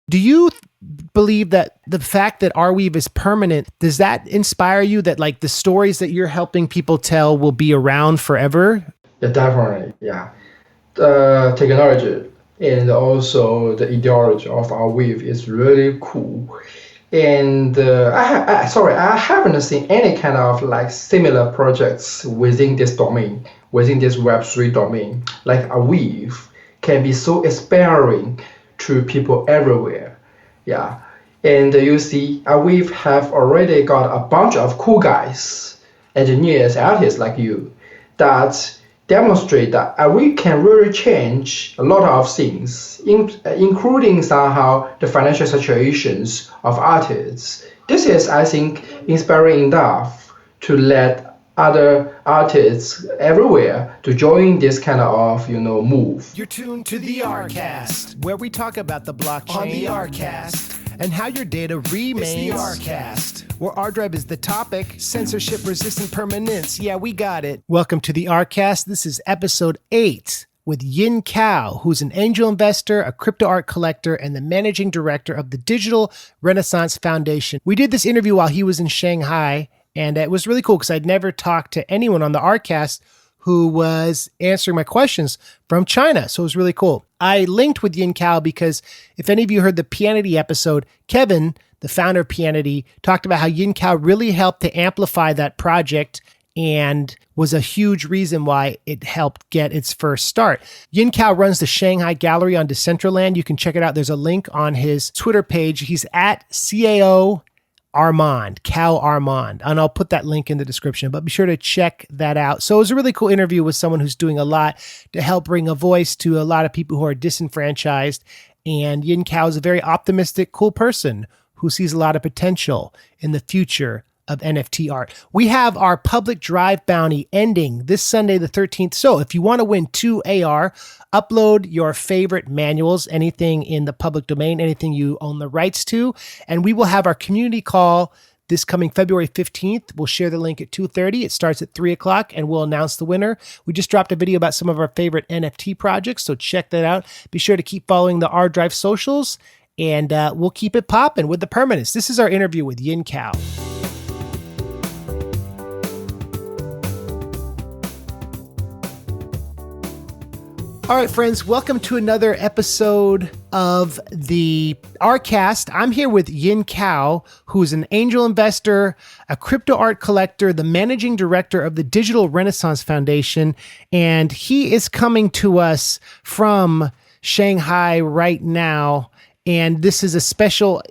Do you believe that the fact that Arweave is permanent, does that inspire you that like the stories that you're helping people tell will be around forever? Yeah, definitely. Yeah. The technology and also the ideology of Arweave is really cool. And I haven't seen any kind of like similar projects within this domain, within this Web3 domain. Like Arweave can be so inspiring to people everywhere. Yeah. And you see, Arweave have already got a bunch of cool guys, engineers, artists like you that demonstrate that we can really change a lot of things, including somehow the financial situations of artists. This is, I think, inspiring enough to let other artists everywhere to join this kind of, move. You're tuned to the ArCast, where we talk about the blockchain on the ArCast and how your data remains. It's the ArCast, where Arweave is the topic, censorship-resistant permanence. Yeah, we got it. Welcome to the ArCast. This is episode 8 with Yin Cao, who's an angel investor, a crypto art collector, and the managing director of the Digital Renaissance Foundation. We did this interview while he was in Shanghai, and it was really cool because I'd never talked to anyone on the ArCast who was answering my questions from China. So it was really cool. I linked with Yin Cao because if any of you heard the Pianity episode, Kevin, the founder of Pianity, talked about how Yin Cao really helped to amplify that project and was a huge reason why it helped get its first start. Yin Cao runs the Shanghai Gallery on Decentraland. You can check it out. There's a link on his Twitter page. He's at CAO Armand, Cao Armand, and I'll put that link in the description, but be sure to check that out. So it was a really cool interview with someone who's doing a lot to help bring a voice to a lot of people who are disenfranchised, and Yin Cao is a very optimistic, cool person who sees a lot of potential in the future of NFT art. We have our public drive bounty ending this Sunday, the 13th. So if you want to win 2 AR, upload your favorite manuals, anything in the public domain, anything you own the rights to, and we will have our community call this coming February 15th. We'll share the link at 2:30. It starts at 3 o'clock, and we'll announce the winner. We just dropped a video about some of our favorite NFT projects, so check that out. Be sure to keep following the ArDrive socials, and we'll keep it popping with the permanence. This is our interview with Yin Cao. All right, friends, welcome to another episode of the ArCast. I'm here with Yin Cao, who's an angel investor, a crypto art collector, the managing director of the Digital Renaissance Foundation, and he is coming to us from Shanghai right now. And this is a special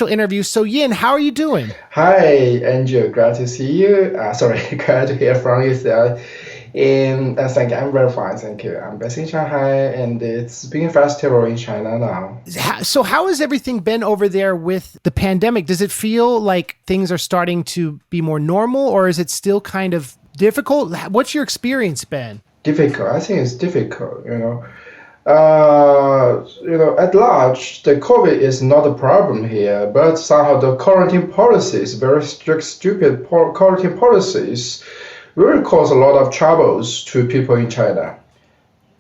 interview. So Yin, how are you doing? Hi, Angel. Glad to see you. Glad to hear from you, sir. And thank you. I'm very fine, thank you. I'm based in Shanghai, and it's Spring Festival in China now. So how has everything been over there with the pandemic? Does it feel like things are starting to be more normal, or is it still kind of difficult? What's your experience been? Difficult. I think it's difficult, at large, the COVID is not a problem here, but somehow the quarantine policies, very strict, stupid quarantine policies, really cause a lot of troubles to people in China.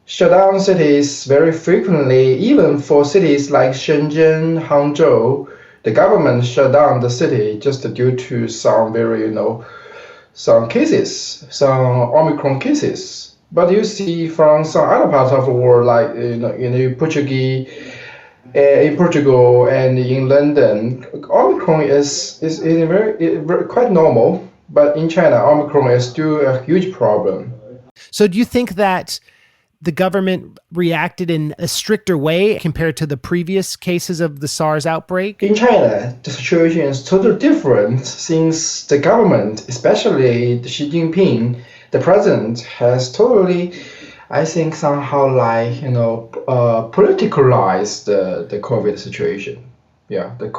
Shut down cities very frequently, even for cities like Shenzhen, Hangzhou, the government shut down the city just due to some very, some cases, some Omicron cases. But you see from some other parts of the world, like in Portugal and in London, Omicron is very quite normal. But in China, Omicron is still a huge problem. So do you think that the government reacted in a stricter way compared to the previous cases of the SARS outbreak? In China, the situation is totally different since the government, especially Xi Jinping, the president, has totally, I think, somehow politicalized the COVID situation. Yeah, the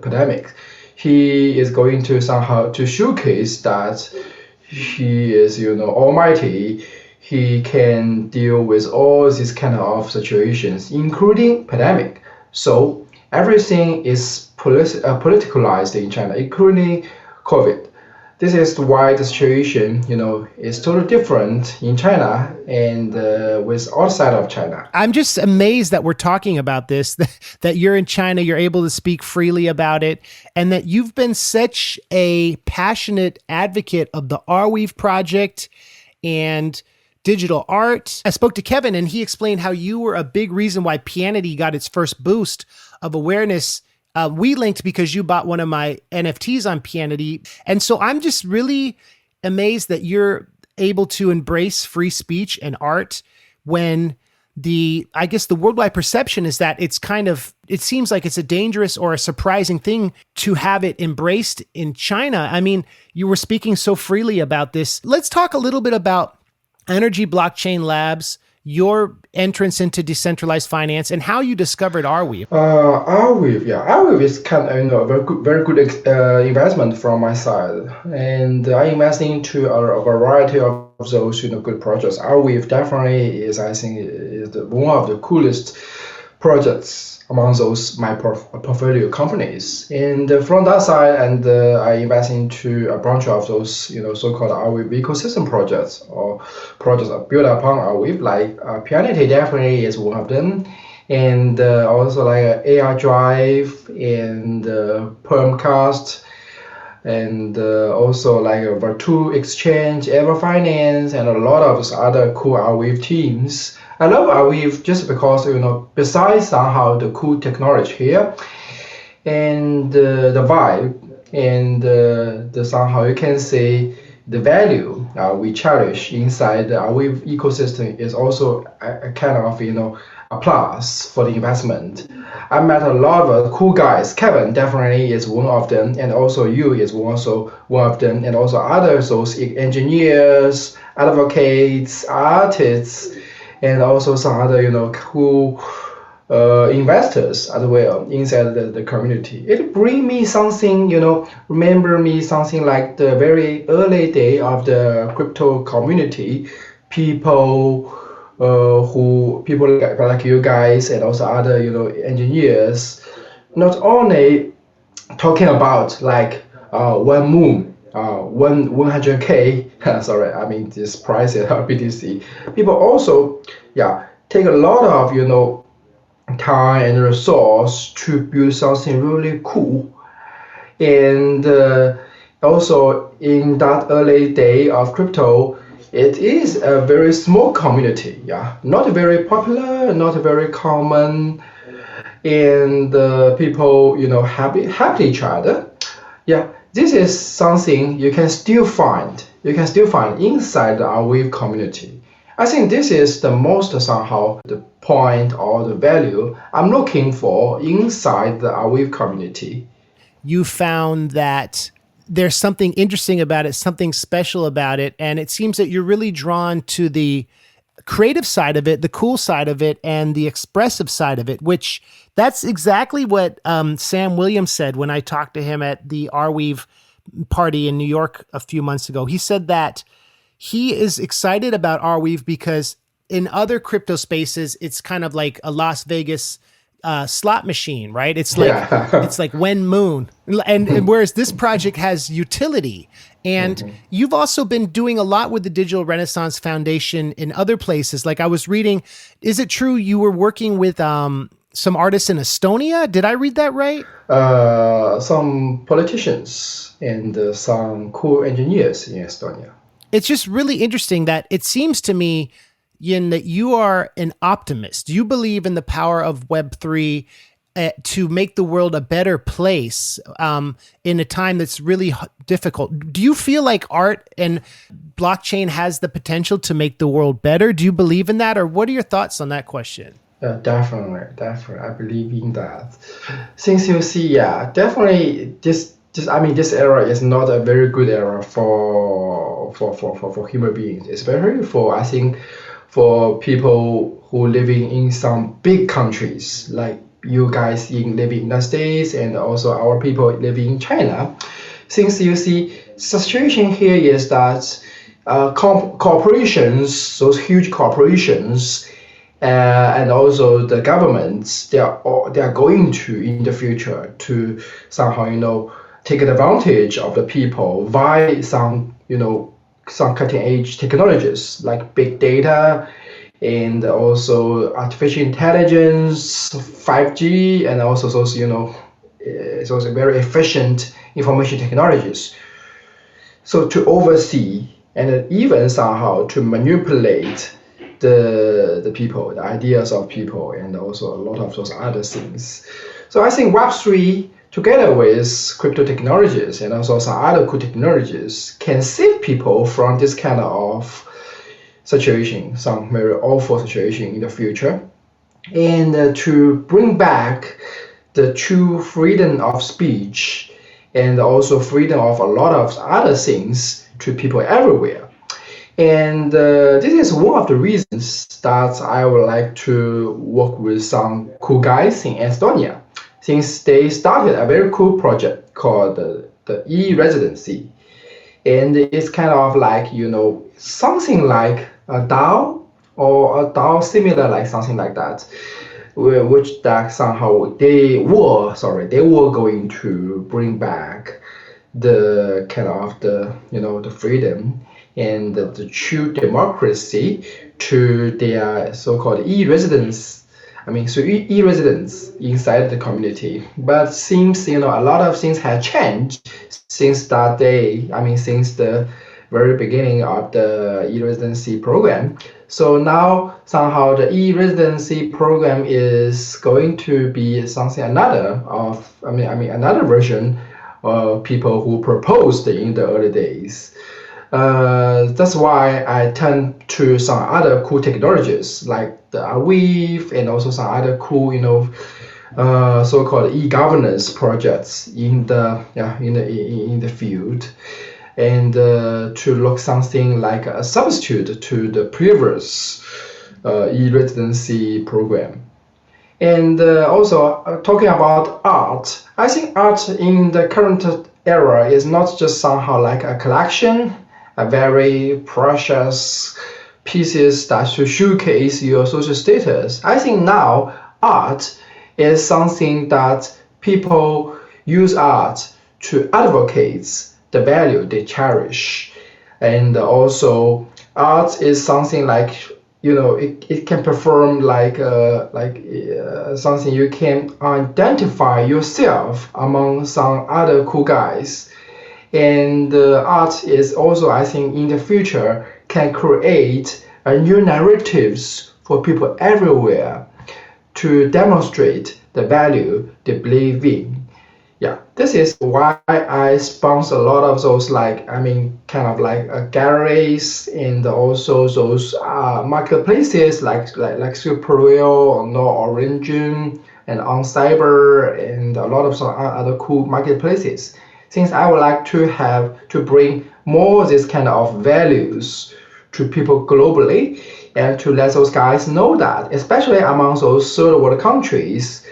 pandemic. He is going to somehow to showcase that he is, almighty. He can deal with all these kind of situations, including pandemic. So everything is politicalized in China, including COVID. this is why the situation, is totally different in China and with outside of China. I'm just amazed that we're talking about this, that you're in China, you're able to speak freely about it, and that you've been such a passionate advocate of the Arweave project and digital art. I spoke to Kevin and he explained how you were a big reason why Pianity got its first boost of awareness. We linked because you bought one of my NFTs on Pianity. And so I'm just really amazed that you're able to embrace free speech and art when I guess the worldwide perception is that it seems like it's a dangerous or a surprising thing to have it embraced in China. I mean, you were speaking so freely about this. Let's talk a little bit about Energy Blockchain Labs, your entrance into decentralized finance, and how you discovered Arweave. Arweave is kind of a very good investment from my side, and I invest into a variety of those good projects. Arweave definitely is, I think, one of the coolest projects among those my portfolio companies. And from that side, and I invest into a bunch of those so-called Arweave ecosystem projects or projects built upon Arweave, like Pianity definitely is one of them, and also like ArDrive and Permcast, and also like Virtu Exchange, Everfinance, and a lot of other cool Arweave teams. I love Arweave just because, besides somehow the cool technology here and the vibe and the somehow you can say the value we cherish inside the Arweave ecosystem is also a kind of, a plus for the investment. I met a lot of cool guys. Kevin definitely is one of them, and also you is also one of them, and also others, those engineers, advocates, artists, and also some other, cool investors as well inside the community. It bring me something, remember me something like the very early day of the crypto community. People like you guys and also other, engineers, not only talking about like one moon, 100K, sorry, I mean this price at BTC. People also, take a lot of, time and resource to build something really cool. And also in that early day of crypto, it is a very small community, not very popular, not very common, and people, help each other. This is something you can still find inside the Arweave community. I think this is the most somehow the point or the value I'm looking for inside the Arweave community. You found that there's something interesting about it, something special about it, and it seems that you're really drawn to the creative side of it, the cool side of it, and the expressive side of it, which that's exactly what Sam Williams said when I talked to him at the Arweave party in New York a few months ago. He said that he is excited about Arweave because in other crypto spaces, it's kind of like a Las Vegas slot machine, right? It's like it's like When Moon, and whereas this project has utility. And you've also been doing a lot with the Digital Renaissance Foundation in other places. Like I was reading, is it true you were working with some artists in Estonia? Did I read that right? Some politicians and some cool engineers in Estonia. It's just really interesting that it seems to me, Yin, that you are an optimist. You believe in the power of Web3 to make the world a better place in a time that's really difficult. Do you feel like art and blockchain has the potential to make the world better? Do you believe in that? Or what are your thoughts on that question? Definitely. I believe in that. Since you see, definitely this era is not a very good era for human beings, especially for people who living in some big countries like you guys living in the United States and also our people living in China. Since you see, situation here is that corporations, those huge corporations, and also the governments, they are going to in the future to somehow take advantage of the people via some cutting edge technologies like big data and also artificial intelligence, 5G, and also those, it's also very efficient information technologies. So to oversee and even somehow to manipulate the people, the ideas of people, and also a lot of those other things. So I think Web3 together with crypto technologies and also some other cool technologies can save people from this kind of situation, some very awful situation in the future, and to bring back the true freedom of speech and also freedom of a lot of other things to people everywhere. And this is one of the reasons that I would like to work with some cool guys in Estonia, since they started a very cool project called the e-residency. And it's kind of like, something like a DAO or a DAO similar like something like that, which that somehow they were going to bring back the kind of the freedom and the true democracy to their so-called e-residents. E-residents inside the community. But seems a lot of things have changed since that day. Since the very beginning of the e-residency program. So now somehow the e-residency program is going to be another version of people who proposed in the early days. That's why I turned to some other cool technologies like the Arweave and also some other cool, so-called e-governance projects in the field, and to look something like a substitute to the previous e-residency program. And also talking about art, I think art in the current era is not just somehow like a collection, a very precious pieces that should showcase your social status. I think now art is something that people use art to advocate the value they cherish. And also art is something like, it can perform like something you can identify yourself among some other cool guys. And art is also, I think, in the future can create new narratives for people everywhere to demonstrate the value they believe in. Yeah, this is why I sponsor a lot of those galleries and also those marketplaces like Superreal or No Origin and On Cyber and a lot of some other cool marketplaces. Since I would like to bring more this kind of values to people globally and to let those guys know that, especially among those third world countries,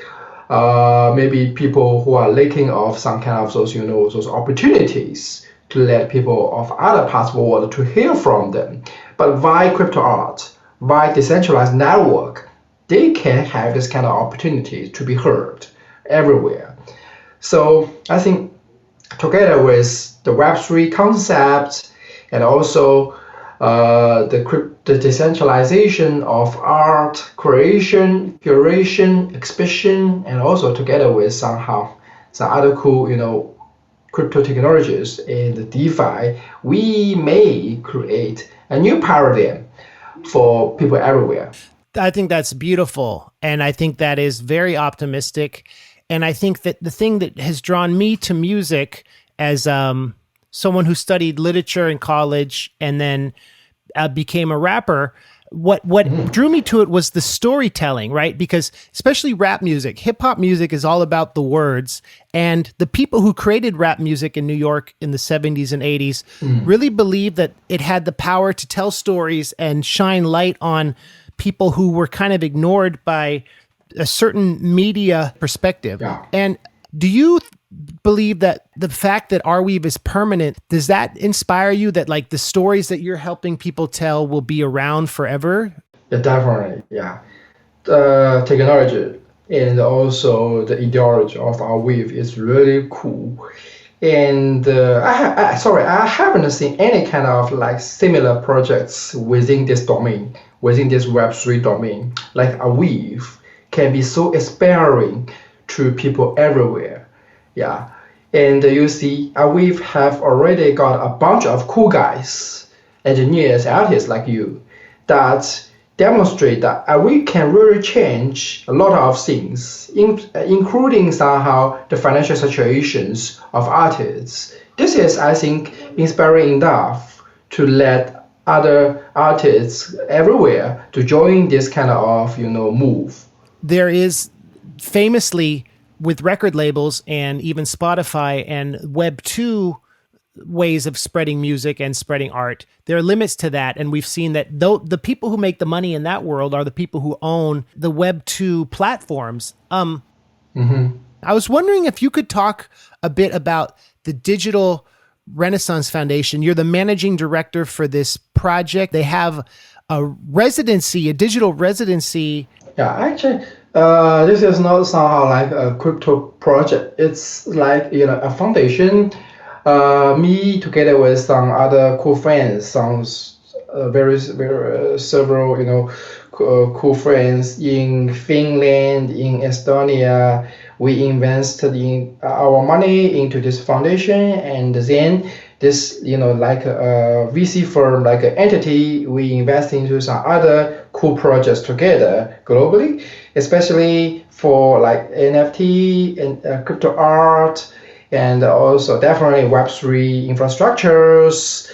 maybe people who are lacking of some kind of those opportunities to let people of other parts of the world to hear from them. But via crypto art, via decentralized network, they can have this kind of opportunity to be heard everywhere. So I think together with the Web3 concept and also the decentralization of art, creation, curation, exhibition, and also together with some other cool, crypto technologies in the DeFi, we may create a new paradigm for people everywhere. I think that's beautiful. And I think that is very optimistic. And I think that the thing that has drawn me to music as someone who studied literature in college and then became a rapper, what drew me to it was the storytelling, right? Because especially rap music, hip hop music is all about the words. And the people who created rap music in New York in the 70s and 80s really believed that it had the power to tell stories and shine light on people who were kind of ignored by a certain media perspective. Yeah. And do you believe that the fact that Arweave is permanent, does that inspire you that like the stories that you're helping people tell will be around forever? Yeah, definitely. Yeah. The technology and also the ideology of Arweave is really cool. And I haven't seen any kind of like similar projects within this domain, within this Web3 domain. Like Arweave can be so inspiring to people everywhere. Yeah. And you see, Arweave have already got a bunch of cool guys, engineers, artists like you, that demonstrate that we can really change a lot of things, including somehow the financial situations of artists. This is, I think, inspiring enough to let other artists everywhere to join this kind of move. There is famously with record labels and even Spotify and Web 2 ways of spreading music and spreading art, there are limits to that. And we've seen that though the people who make the money in that world are the people who own the Web 2 platforms. I was wondering if you could talk a bit about the Digital Renaissance Foundation. You're the managing director for this project. They have a residency, a digital residency. Yeah, actually, this is not somehow like a crypto project. It's like, a foundation. Me together with some other cool friends, some very several cool friends in Finland, in Estonia. We invested in our money into this foundation, and then this like a VC firm, like an entity, we invest into some other cool projects together globally, especially for like NFT and crypto art. And also definitely Web3 infrastructures,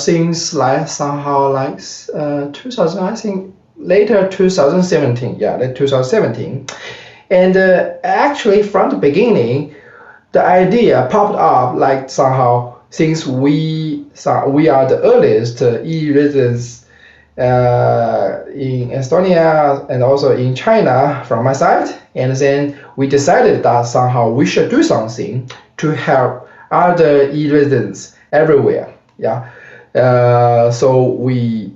things like somehow like 2000, I think later 2017, late 2017. And actually from the beginning, the idea popped up like somehow since we are the earliest e-residents in Estonia and also in China from my side. And then we decided that somehow we should do something to help other e-residents everywhere. Yeah. So we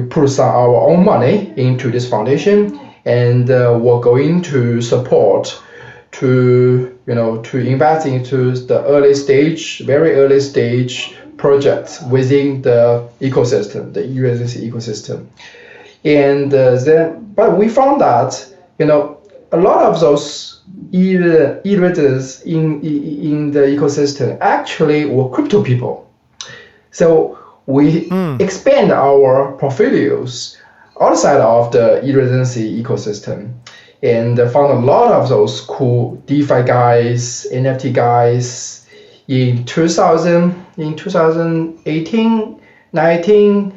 put our own money into this foundation, and we're going to support to invest into the very early stage projects within the ecosystem, the e-residency ecosystem. And but we found that a lot of those e-residents in the ecosystem actually were crypto people. So we expand our portfolios outside of the e-residency ecosystem, and found a lot of those cool DeFi guys, NFT guys in 2018, 19,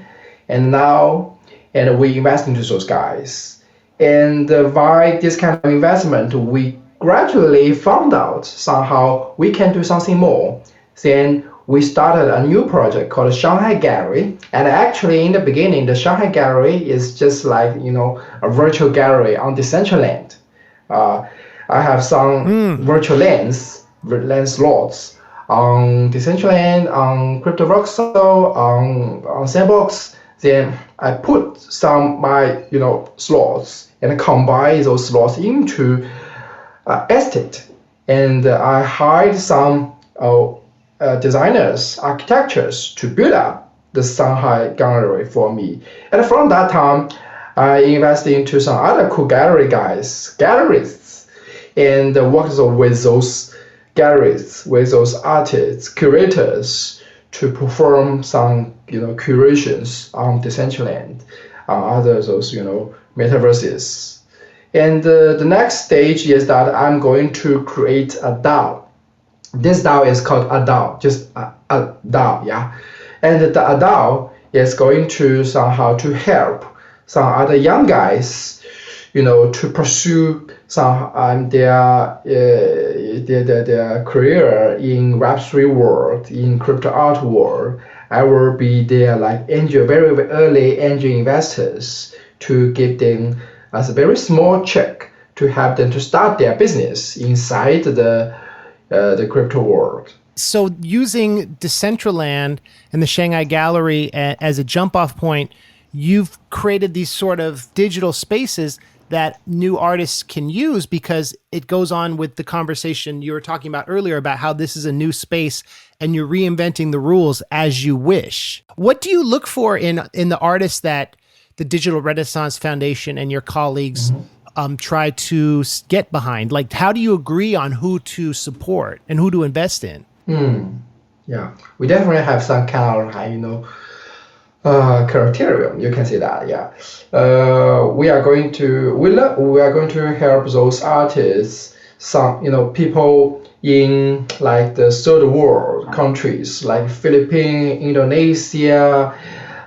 and now, and we invest into those guys. And by this kind of investment, we gradually found out somehow we can do something more. Then we started a new project called Shanghai Gallery. And actually, in the beginning, the Shanghai Gallery is just like, a virtual gallery on Decentraland. I have some virtual land slots on Decentraland, on Crypto Voxel, on Sandbox. Then I put some my slots and combine those slots into estate. And I hired some designers, architects to build up the Shanghai Gallery for me. And from that time, I invested into some other cool gallerists, and worked with those galleries, with those artists, curators, to perform some curations on Decentraland, on other those metaverses. And the next stage is that I'm going to create a DAO. This DAO is called a DAO, just a DAO, yeah. And the DAO is going to somehow to help some other young guys, to pursue some their career in Web3 world, in crypto art world. I will be their like angel, very early angel investors, to give them as a very small check to help them to start their business inside the crypto world. So using Decentraland and the Shanghai Gallery as a jump-off point, you've created these sort of digital spaces that new artists can use, because it goes on with the conversation you were talking about earlier about how this is a new space and you're reinventing the rules as you wish. What do you look for in the artists that the Digital Renaissance Foundation and your colleagues try to get behind? Like, how do you agree on who to support and who to invest in? Yeah, we definitely have some kind of, criterion. You can say that. Yeah, we are going to help those artists. Some people in like the third world countries like Philippines, Indonesia,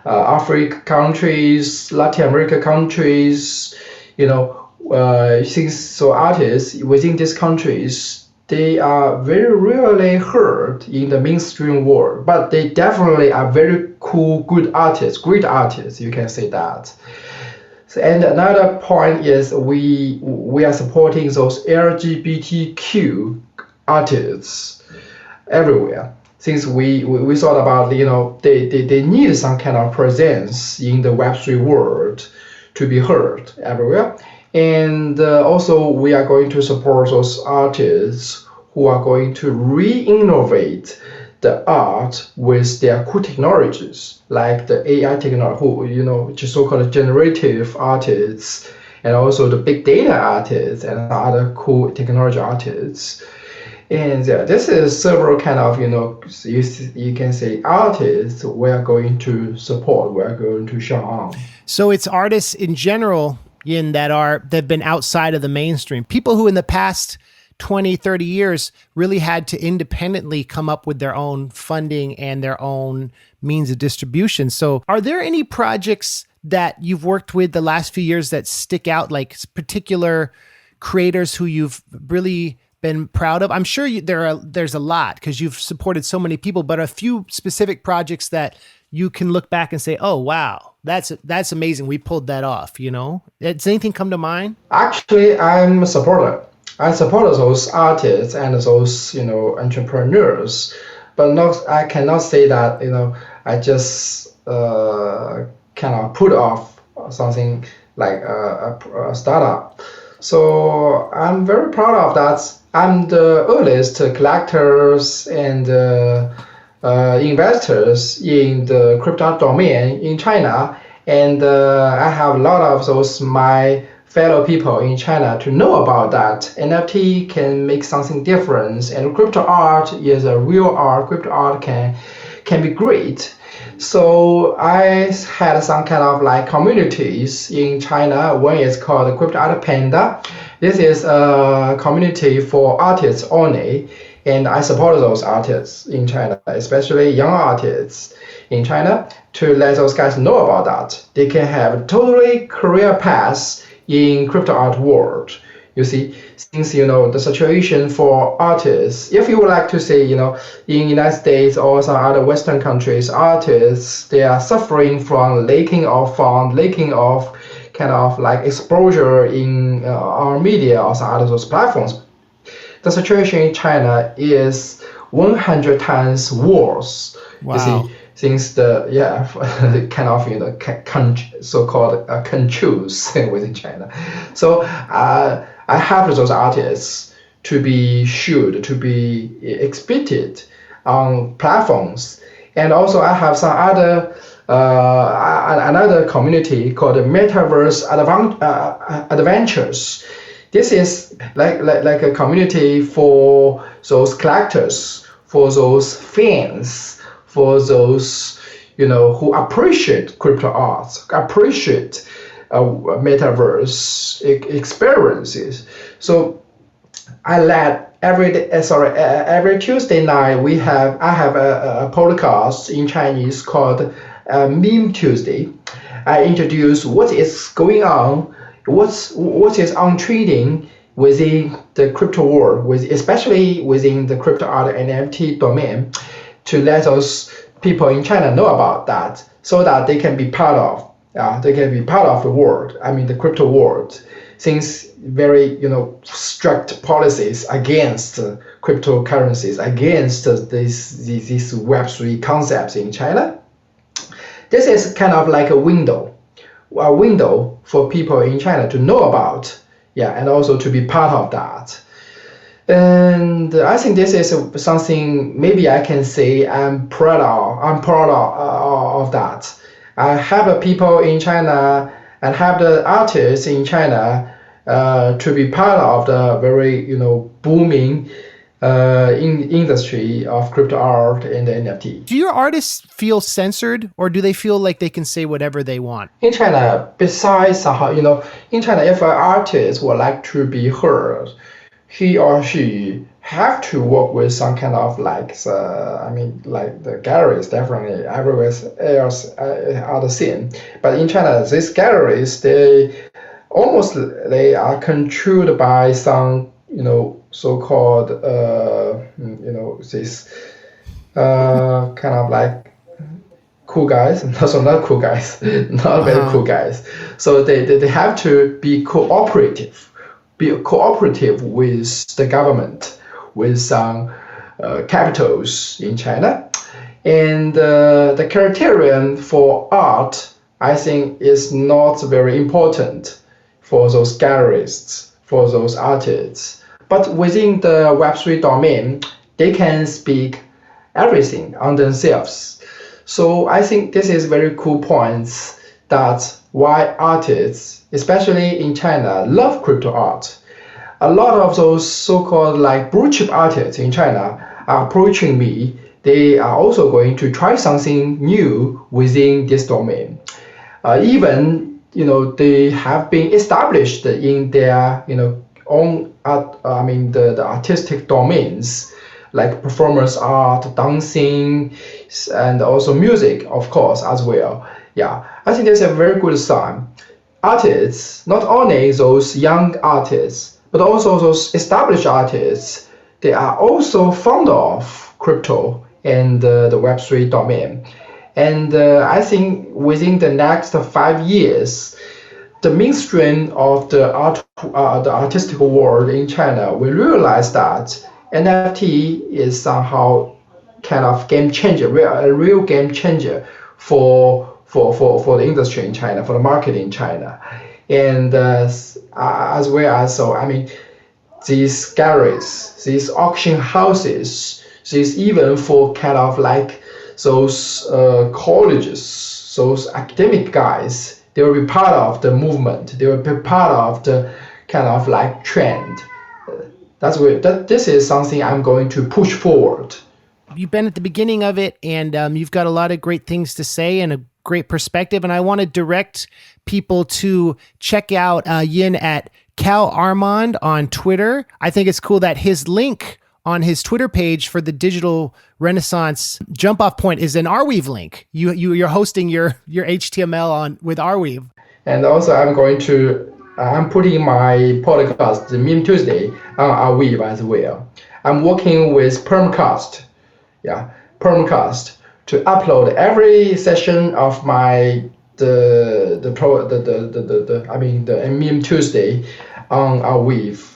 Africa countries, Latin America countries. So artists within these countries, they are very rarely heard in the mainstream world, but they definitely are very cool, good artists, great artists. You can say that. So, and another point is we are supporting those LGBTQ artists everywhere. Since we thought about they need some kind of presence in the Web3 world to be heard everywhere. And also we are going to support those artists who are going to re-innovate the art with their cool technologies, like the AI technology, which is so-called generative artists, and also the big data artists and other cool technology artists. And this is several kind of, you can say artists we are going to support, we are going to show on. So it's artists in general, Yin, that've been outside of the mainstream. People who in the past 20, 30 years really had to independently come up with their own funding and their own means of distribution. So are there any projects that you've worked with the last few years that stick out, like particular creators who you've really been proud of? I'm sure there's a lot because you've supported so many people, but a few specific projects that you can look back and say, oh, wow, that's amazing. We pulled that off, Does anything come to mind? Actually, I'm a supporter. I support those artists and those, entrepreneurs, but I cannot say that, I just cannot put off something like a startup. So I'm very proud of that. I'm the earliest collectors and investors in the crypto art domain in China, and I have a lot of those my fellow people in China to know about that. NFT can make something different, and crypto art is a real art. Crypto art can be great. So I had some kind of like communities in China. One is called Crypto Art Panda. This is a community for artists only, and I support those artists in China, especially young artists in China, to let those guys know about that. They can have a totally career path in crypto art world. You see, since the situation for artists, if you would like to say, in United States or some other Western countries, artists, they are suffering from lacking of fund, lacking of kind of like exposure in our media or some other those platforms. The situation in China is 100 times worse. Wow. You see, since the kind of so-called controls within China. So I have those artists to be exhibited on platforms, and also I have some other another community called Metaverse Adventures. This is like a community for those collectors, for those fans, for those who appreciate crypto arts, appreciate metaverse experiences. So I led every Tuesday night I have a podcast in Chinese called Meme Tuesday. I introduce what is going on, what is on trading within the crypto world, especially within the crypto art and NFT domain, to let those people in China know about that, so that they can be part of the world. I mean the crypto world, since very strict policies against cryptocurrencies, against these Web3 concepts in China. This is kind of like a window for people in China to know about, and also to be part of that. And I think this is something maybe I can say I'm proud of that. I have people in China and have the artists in China to be part of the very booming industry of crypto art and NFT. Do your artists feel censored, or do they feel like they can say whatever they want? In China, besides somehow, in China, if an artist would like to be heard, he or she have to work with some kind of like the galleries. Definitely everywhere else are the same. But in China, these galleries, they are controlled by some so-called this kind of like cool guys. Not cool guys, not very cool guys. So they have to be cooperative with the government, with some capitals in China. And the criterion for art, I think, is not very important for those gallerists, for those artists. But within the Web3 domain, they can speak everything on themselves. So I think this is very cool points that why artists, especially in China, love crypto art. A lot of those so-called like blue chip artists in China are approaching me. They are also going to try something new within this domain. Even they have been established in their own art, the artistic domains like performance art, dancing, and also music, of course, as well. Yeah, I think that's a very good sign. Artists, not only those young artists, but also those established artists, they are also fond of crypto and the Web3 domain. And I think within the next 5 years, the mainstream of the artistic world in China will realize that NFT is somehow kind of game changer, a real game changer for the industry in China, for the market in China. And as well as these galleries, these auction houses, these even for kind of like those colleges, those academic guys, they will be part of the movement. They will be part of the kind of like trend. This is something I'm going to push forward. You've been at the beginning of it, and you've got a lot of great things to say and a great perspective. And I want to direct people to check out Yin at Cal Armand on Twitter. I think it's cool that his link on his Twitter page for the Digital Renaissance jump off point is an Arweave link. You're hosting your HTML with Arweave. And also I'm putting my podcast, the Meme Tuesday, on Arweave as well. I'm working with Permcast, to upload every session of my the Meme Tuesday on Arweave.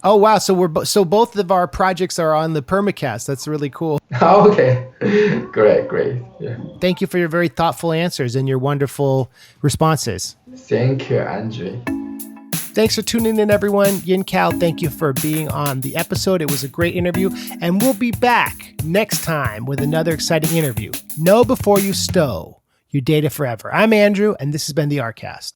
Oh wow! So both of our projects are on the Permacast. That's really cool. Okay, great. Yeah. Thank you for your very thoughtful answers and your wonderful responses. Thank you, Andre. Thanks for tuning in, everyone. Yin Cao, thank you for being on the episode. It was a great interview, and we'll be back next time with another exciting interview. Know before you stow your data forever. I'm Andrew, and this has been the ArCast.